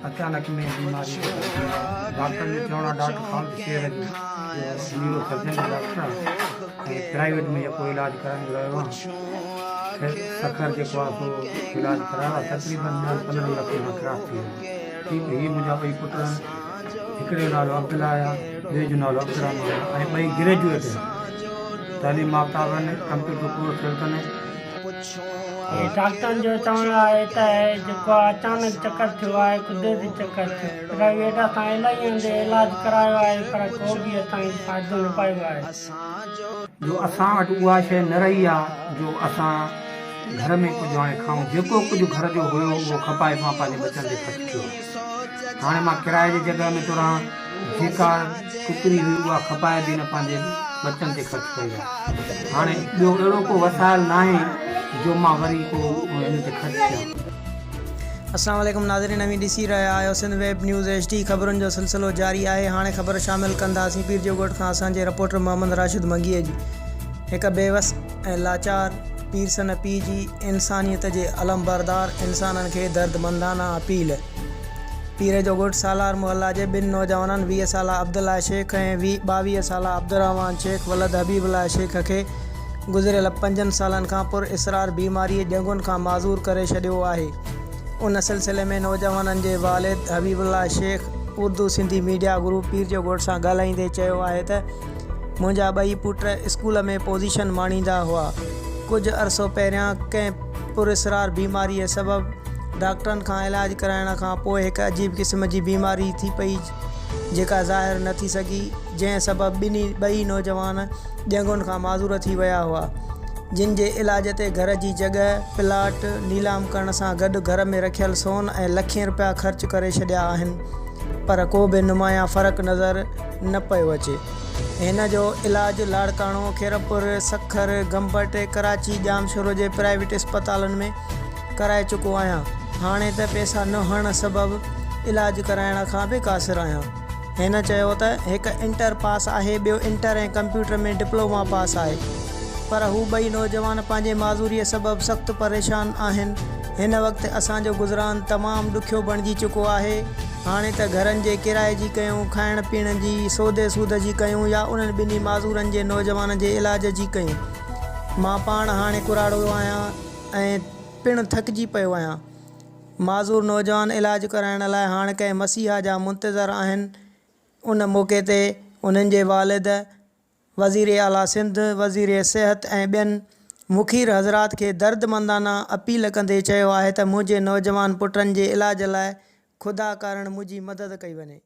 अचानक में बीमारी डॉक्टर ने चवणा डॉक्टर खान शेर जी न्यूरो सर्जन डॉक्टर प्राइवेट में जेको इलाज कराइण वियो आहे सखर जेको आहे सो इलाज करायो आहे तक़रीबन 15 लख में ख़राब थी वियो। ठीक है, ये मुंहिंजा ॿई पुट आहिनि। हिकिड़े जो नालो अब्दुल्ला आहे, ॿिए जो नालो अब्दुर्रहमान आहे ऐं ॿई ग्रेजुएट आहिनि, तालीम याफ़्ता आहिनि, कंप्यूटर कोर्स कयल अथनि। डॉक्टरनि जो चवणु आहे त जेको आहे अचानक चकर थियो आहे, कुदरती चकर थियो। प्राइवेट असां इलाही हंधि इलाज करायो आहे पर को बि असांखे फ़ाइदो न पियो आहे। जो असां वटि उहा शइ न रही आहे जो असां घर में कुझु हाणे खाऊं। जेको कुझु घर जो हुयो उहो खपाए मां पंहिंजे बचनि ते ख़र्चु कयो। हाणे मां किराए जी जॻह में थो रहां, जेका टुकड़ी हुई उहा खपाए बि न पंहिंजे बचनि ते ख़र्चु कई आहे। हाणे ॿियो अहिड़ो को वसाइल न आहे जो मां वरी को हिन ते ख़र्चु कयां। अस्सलाम वालेकुम नाज़रीन, नवीं ॾिसी रहिया आहियो सिंध वेब न्यूज़ HD। ख़बरुनि जो सिलसिलो जारी आहे। हाणे ख़बर शामिल कंदासीं पीर जो ॻोठ खां असांजे रिपोर्टर मोहम्मद राशिद मंगीअ जी। हिकु बेवस ऐं लाचार पीर सन पीर जी इंसानियत जे अलमबरदार इंसाननि खे दर्दमंदाना अपील। पीर जो ॻोठ सालार मुहल्ला जे ॿिनि नौजवाननि 20 साला अब्दुल्ला शेख ऐं 22 साला अब्दुर्रहमान शेख वलद हबीबुल्ला शेख खे गुज़िरियल 5 सालनि खां पुर इसरार बीमारीअ ॼंगुनि खां माज़ूर करे छॾियो आहे। उन सिलसिले में नौजवाननि जे वालिद हबीबुल्ला शेख उर्दू सिंधी मीडिया ग्रुप पीर जो ॻोठ सां ॻाल्हाईंदे चयो आहे त मुंहिंजा ॿई पुट स्कूल में पोज़ीशन माणींदा हुआ। कुझु अरसो पहिरियां कंहिं पुरइसरार बीमारीअ सबबु डॉक्टरनि खां इलाज कराइण खां पोइ हिकु अजीब क़िस्म जी बीमारी थी पई जेका ज़ाहिर न थी सघी, जंहिं सबबु ॿई नौजवान ॼंगुनि खां माज़ूर थी विया हुआ, जिन जे इलाज ते घर जी जॻह प्लाट नीलाम करण सां गॾु घर में रखियल सोन ऐं लखें रुपया ख़र्च करे छॾिया आहिनि पर को बि नुमाया फ़र्क़ु नज़र न पियो अचे। हिन जो इलाजु लाड़काणो, खीरपुर, सखर, गंबट, कराची, जामशोरो जे प्राइवेट अस्पतालनि में कराए चुको आहियां। हाणे त पैसा न हुअण सबबु इलाजु कराइण खां बि क़ासिर आहियां। हिन चयो त हिकु इंटर पास आहे, ॿियो इंटर ऐं कंप्यूटर में डिप्लोमा पास आहे, पर हू ॿई नौजवान पंहिंजे माज़ूरीअ सबबु सख़्तु परेशान आहिनि। हिन वक़्तु असांजो गुज़रान तमामु ॾुखियो बणिजी चुको आहे। हाणे त घरनि जे किराए जी कयूं, खाइण पीअण जी, सौदे सूद जी कयूं या उन्हनि ॿिन्ही माज़ूरनि जे नौजवान जे इलाज जी कयूं। मां पाण हाणे कुराड़ो आहियां ऐं पिणु थकिजी पियो आहियां। माज़ूर नौजवान इलाजु कराइण लाइ हाणे कंहिं मसीहा जा मुंतज़र आहिनि। उन मौक़े ते उन्हनि जे वालिद वज़ीर आला सिंध, वज़ीर सिहत ऐं ॿियनि मुखीर हज़रात खे दर्दमंदाना अपील कंदे चयो आहे त मुंहिंजे नौजवान पुटनि जे इलाज लाइ ख़ुदा कारण मुंहिंजी मदद कई वञे।